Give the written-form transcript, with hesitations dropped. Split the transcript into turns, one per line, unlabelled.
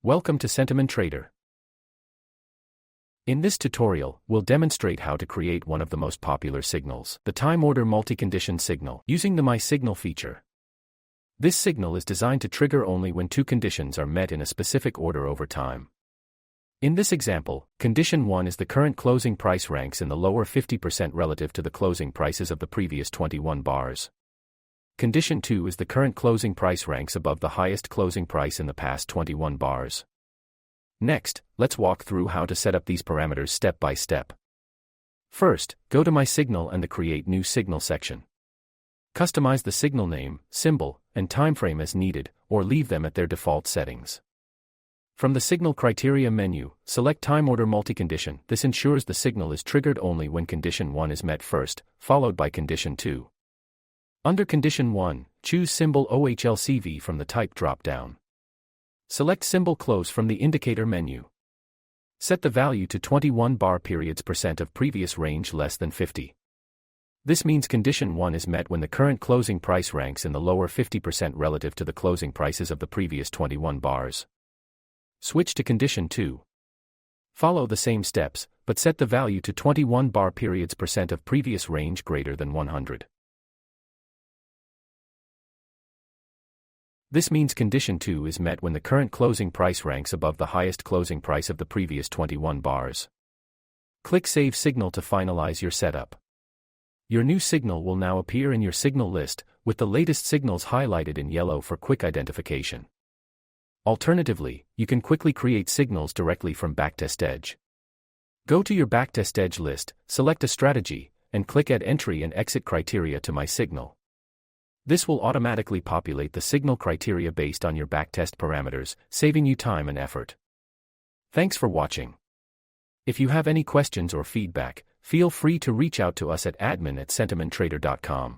Welcome to SentimenTrader. In this tutorial, we'll demonstrate how to create one of the most popular signals, the TimeOrder Multi-Condition Signal, using the My Signal feature. This signal is designed to trigger only when two conditions are met in a specific order over time. In this example, condition 1 is the current closing price ranks in the lower 50% relative to the closing prices of the previous 21 bars. Condition 2 is the current closing price ranks above the highest closing price in the past 21 bars. Next, let's walk through how to set up these parameters step by step. First, go to My Signal and the Create New Signal section. Customize the signal name, symbol, and timeframe as needed, or leave them at their default settings. From the Signal Criteria menu, select TimeOrder Multi-Condition. This ensures the signal is triggered only when Condition 1 is met first, followed by Condition 2. Under Condition 1, choose Symbol OHLCV from the Type drop-down. Select Symbol Close from the Indicator menu. Set the value to 21 bar periods % of previous range less than 50. This means Condition 1 is met when the current closing price ranks in the lower 50% relative to the closing prices of the previous 21 bars. Switch to Condition 2. Follow the same steps, but set the value to 21 bar periods % of previous range greater than 100. This means Condition 2 is met when the current closing price ranks above the highest closing price of the previous 21 bars. Click Save Signal to finalize your setup. Your new signal will now appear in your signal list, with the latest signals highlighted in yellow for quick identification. Alternatively, you can quickly create signals directly from Backtest Edge. Go to your Backtest Edge list, select a strategy, and click Add Entry and Exit Criteria to My Signal. This will automatically populate the signal criteria based on your backtest parameters, saving you time and effort. Thanks for watching. If you have any questions or feedback, feel free to reach out to us at admin@SentimentTrader.com.